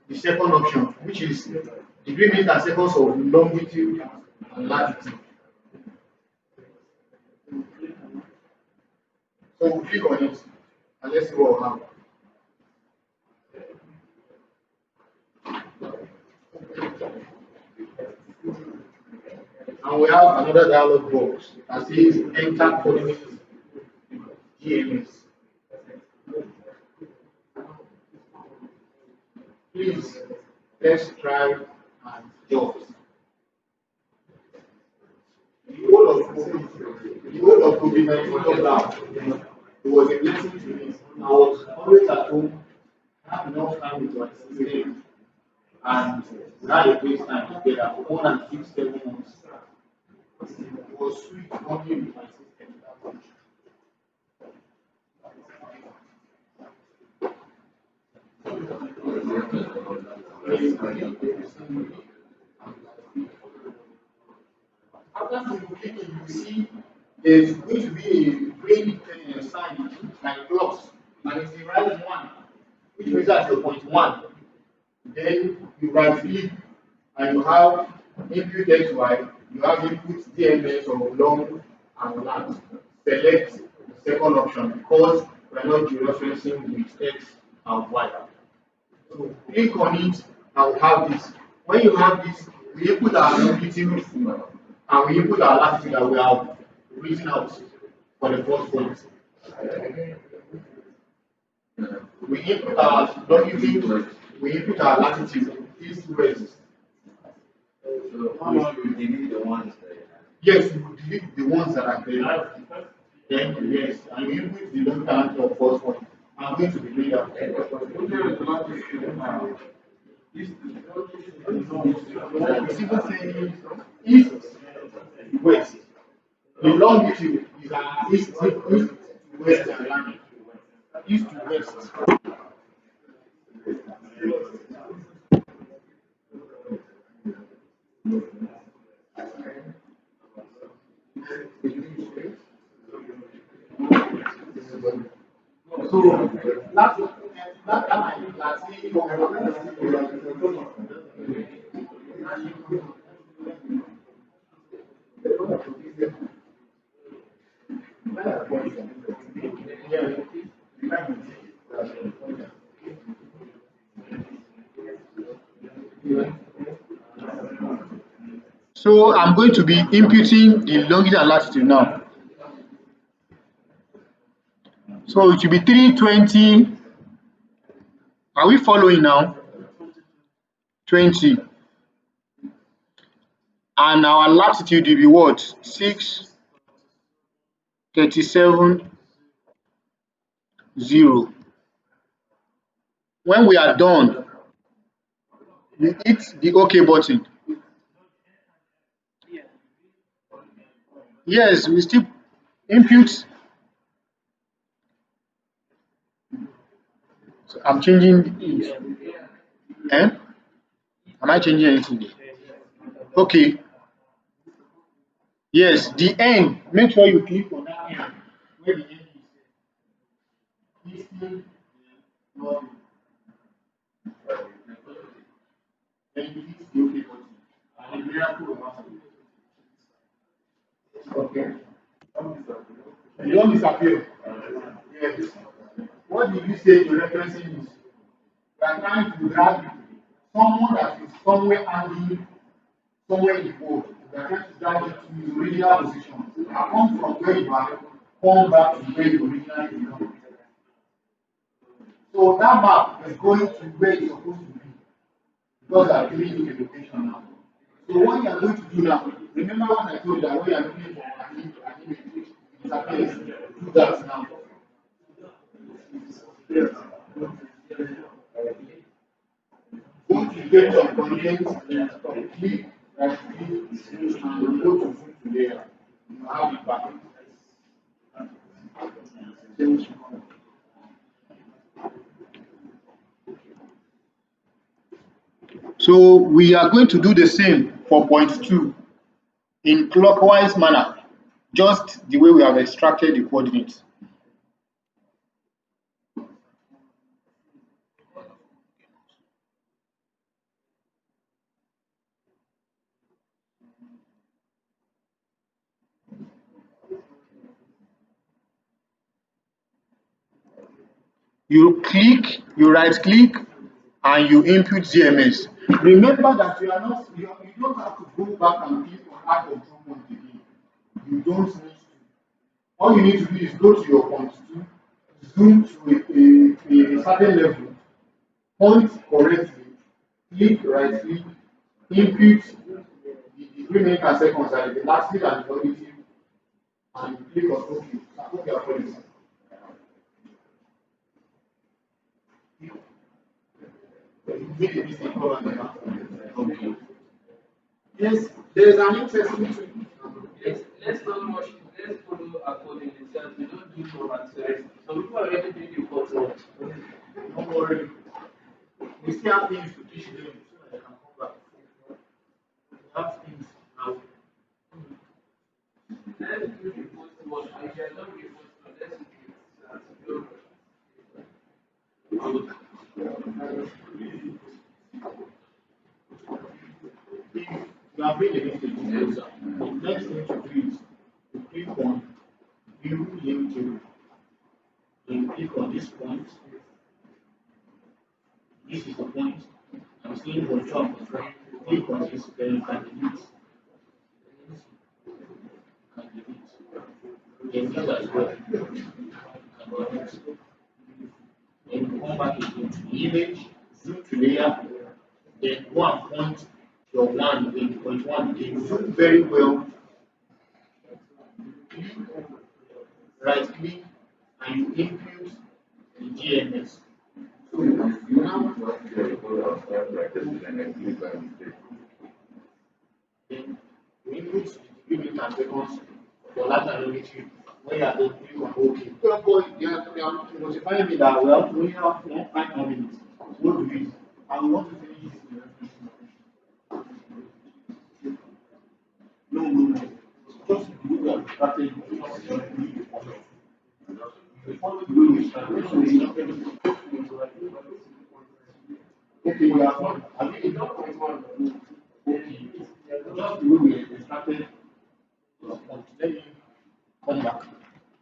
the second option, which is degree meters seconds of longitude and latitude. So we'll click on it and let's see what will happen. And we have another dialog box that says enter coordinates DBMS. Please let's try and jobs. The whole of COVID-19 lockdown, it was a blessing to me. I was always at home, had enough time with my sister, and we had a great time together for more than 6-7 months. It was sweet working with my sister. After single clicking, you see there's going to be a green sign like plus, and it's the right one, which means that's your point one. Then you right click and you have input XY, you have input DMS or long and lat. Select the second option because we are not georeferencing with X and Y. So click on it and we have this. When you have this, we input our longitude and we input our latitude that we have written out for the first point. We input our longitude, we input our latitude, east, west. So we delete the ones there. Yes, we will delete the ones that are there. Then yes, and we input the long term of first point. I'm going to be doing that. It's even saying east, west. The longitude is east to west alignment. East to west. So last time I did last week, so I'm going to be inputting the longitude and latitude now. So it will be 320. Are we following now? 20. And our latitude will be what? 637 0. When we are done, we hit the OK button. Yes, we still input. So I'm changing it. Eh? Am I changing anything there? Okay. Yes, the end. Make sure you click on that end where the end is. Then you hit the OK button. And the miracle will happen. Okay. You don't disappear. Yes. What did you say the referencing is? We are trying to drag someone that is somewhere hanging, somewhere in the world. We are trying to drag it to his original position. I come from where you are, come back to where you originally belong. So that map is going to where it's supposed to be. Because I'm giving you the location now. So what you are going to do now, remember what I told you that when you are looking for an image, it appears, do that now. Go to get your content, click, right click, and go to zoom to layer. You have it back. So we are going to do the same for point 2 in clockwise manner, just the way we have extracted the coordinates. You click, you right click, and you input DMS. Remember that you don't have to go back and click on add control point again. You don't need to. All you need to do is go to your point 2, zoom to a certain level, point correctly, click right click, input the degree minute and seconds and the last and the positive, and you click on OK. I hope you are following. Okay. Yes, there is an interesting thing. Let's not rush it. Let's follow accordingly. So we don't do oversearch. Some people are already doing the photo. Don't worry. We still have things to teach them so that they can come back. We have things now. Let's do the post one. I shall not be post one. Let's do it. You have made a mistake. The next thing to do is to click on view link table. Then click on this point. This is the point. I'm seeing control of the frame. Click on this, then you can delete. Then this as well. Then come back again to the image, zoom to layer, then go and point your one in point 1 again. Zoom very well. Right click and you input the DMS. So you now then you input the degree minute and seconds for that and longitude. When you are done, you are okay. Well, boy, you are notifying me that well, we have 5 more minutes. What do we? And we want to finish this in reference. No. Just the way we have started. Follow the way we started. Okay, you are fine. I think not point 1. Okay. Just the way we started. Let me come back.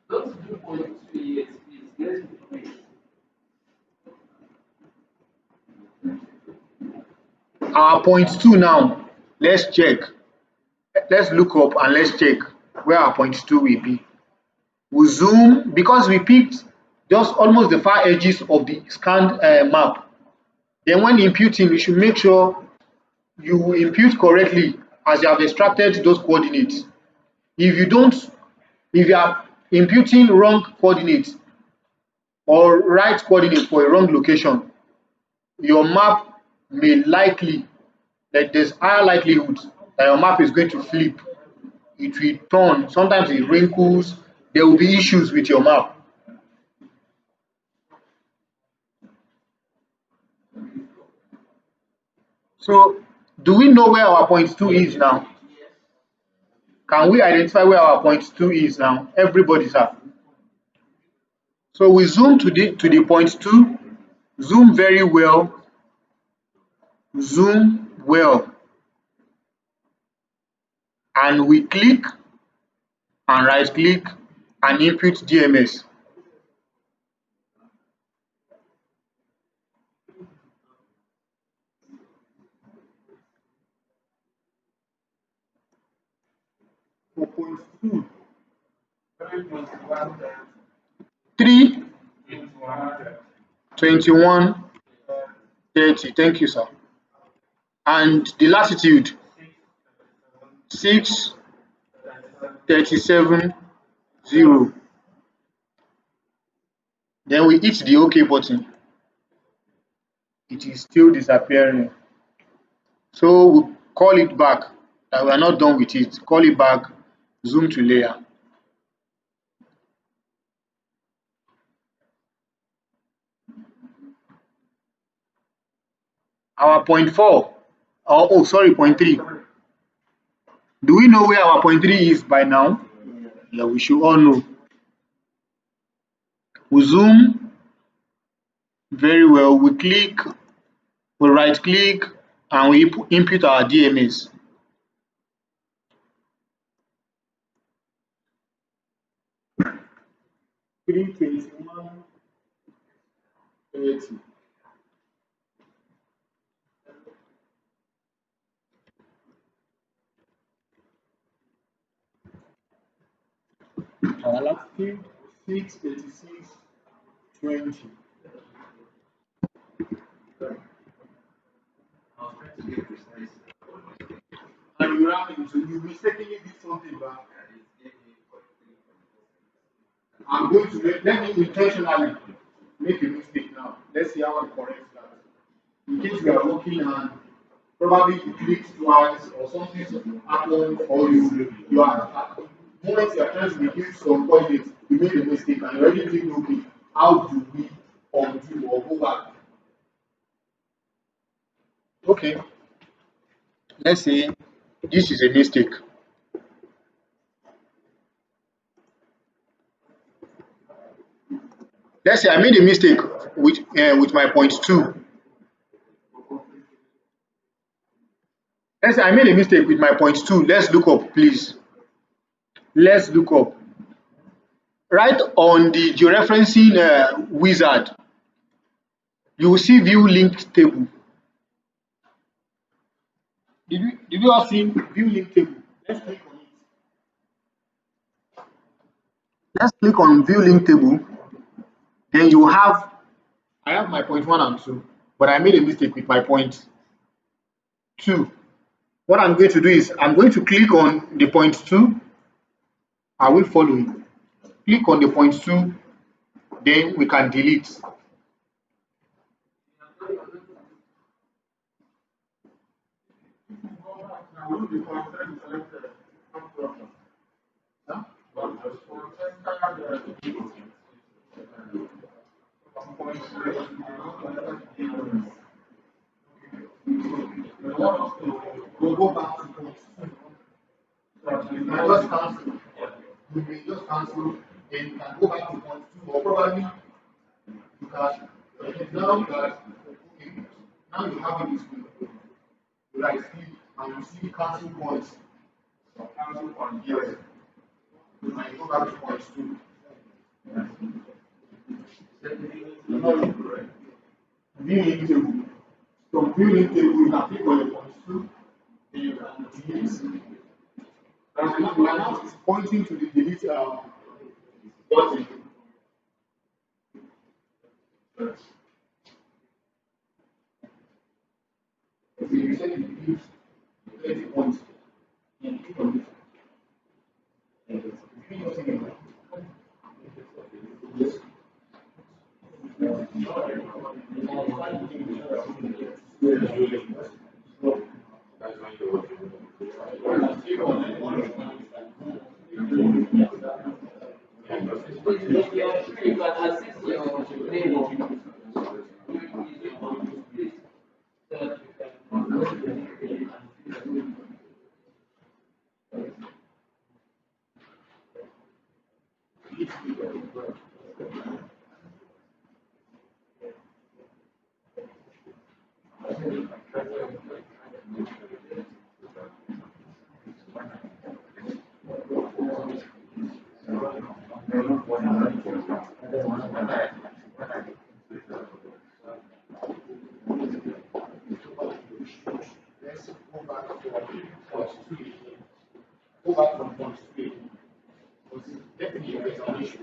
Don't do point 2 yet, please. Let's do it. Our point 2 now. Let's check. Let's look up and let's check where our point 2 will be. We zoom because we picked just almost the far edges of the scanned map. Then when imputing, you should make sure you impute correctly as you have extracted those coordinates. If you are imputing wrong coordinates or right coordinates for a wrong location, your map may likely, like there's higher likelihood that your map is going to flip. It will turn, sometimes it wrinkles, there will be issues with your map. So, do we know where our point 2 is now? Can we identify where our point 2 is now? Everybody's up. So we zoom to the point 2, zoom very well, zoom well, and we click and right click and input DMS. For point 2, 3, 21, 30. Thank you, sir. And the latitude 6, 37, 0. Then we hit the OK button. It is still disappearing. So we call it back that we are not done with it. Call it back, zoom to layer. Our point 4, point 3. Do we know where our point 3 is by now? Yeah, we should all know. We zoom very well. We click, we right click, and we input our DMS. Three 21, 30. Our latitude 6, 36, 20. And you ran into, you mistakenly did something back. I'm going to let me intentionally make a mistake now. Let's see how I correct that. In case you are working and probably you clicked twice or something happened, or you are the moment you are trying to reduce some coordinates, you made a mistake and you already think, okay, how do we undo or go back? Okay, let's say this is a mistake. Let's say I made a mistake with my point 2. Let's say I made a mistake with my point 2. Let's look up, please. Let's look up. Right on the georeferencing wizard, you will see view linked table. Did you all see view linked table? Let's click on it. Let's click on view linked table. Then you have, I have my point 1 and 2, but I made a mistake with my point 2. What I'm going to do is I'm going to click on the point 2. I will follow it. Click on the point 2, then we can delete. We'll go back to point 2. You can just cancel. You may just cancel, then you can go back to point 2, or probably you can now that okay, now you have it this way. You right click and you see cancel points. So cancel point here. You might go back to point 2. View link table. From view link table, you can click on the point 2, then you can delete. And my mouse is pointing to the delete button. If you set it delete 30 points, and click on it. Yes. You can assist your training. Let's go back to point three. Go back from point three. Definitely there's an issue.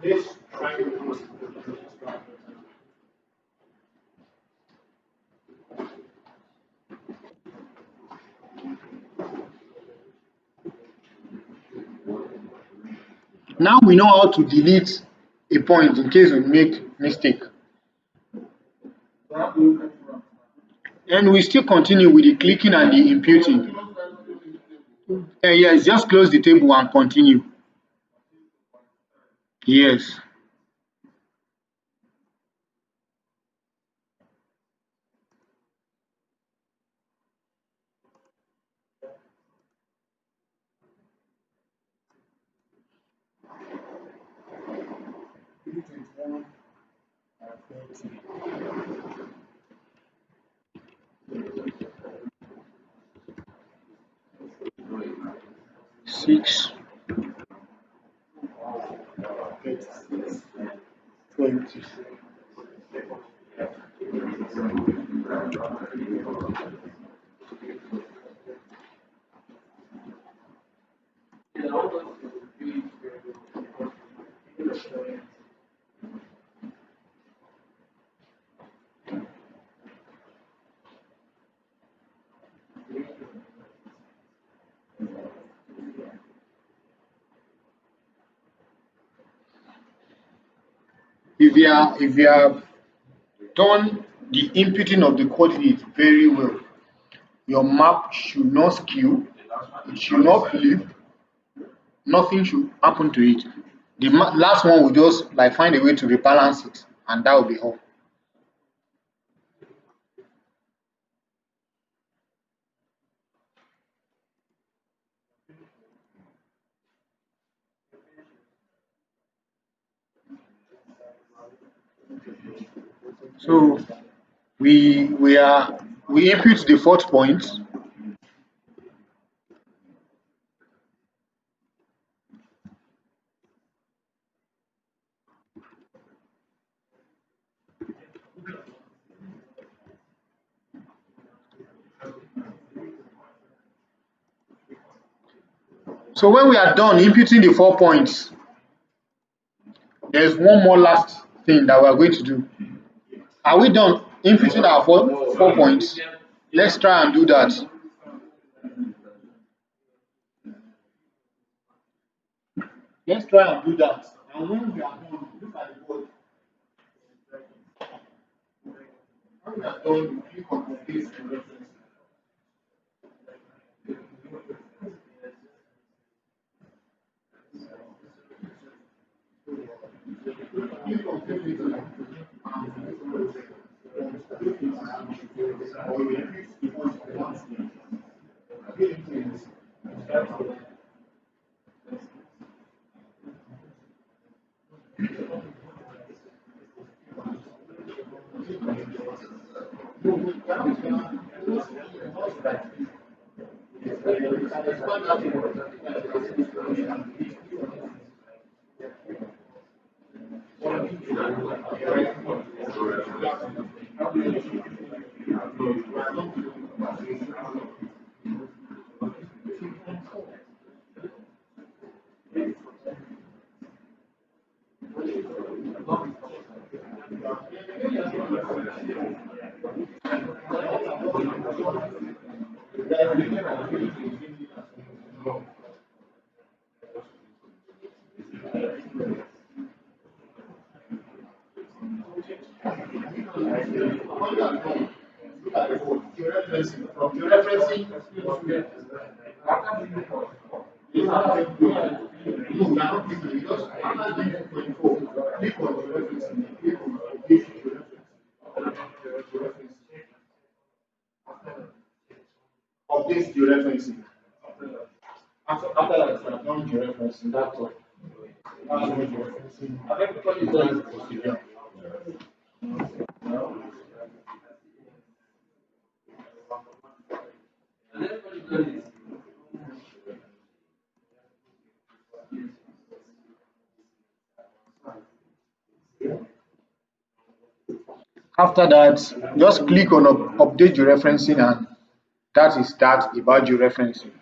Let's try to now we know how to delete a point in case we make mistake. And we still continue with the clicking and the imputing. Yes, just close the table and continue. Yes. Six. 20. If you have done the inputting of the coordinates very well, your map should not skew, it should not flip, nothing should happen to it. The last one will just like find a way to rebalance it, and that will be all. So we input the fourth point. So when we are done inputting the 4 points, there's one more last thing that we are going to do. Are we done inputting our four points? Let's try and do that. Let's try and do that. And when we are done, look at the board. When we are done, you click on paste the reference. Click on paste Georeferencing. From georeferencing, you have to no, we are not clicking because after the 24, click on georeferencing, click on update georeferencing. Update georeferencing. After that, we have done georeferencing, that's all. That's what georeferencing. Procedure. After that, just click on update georeferencing, and that is that about georeferencing.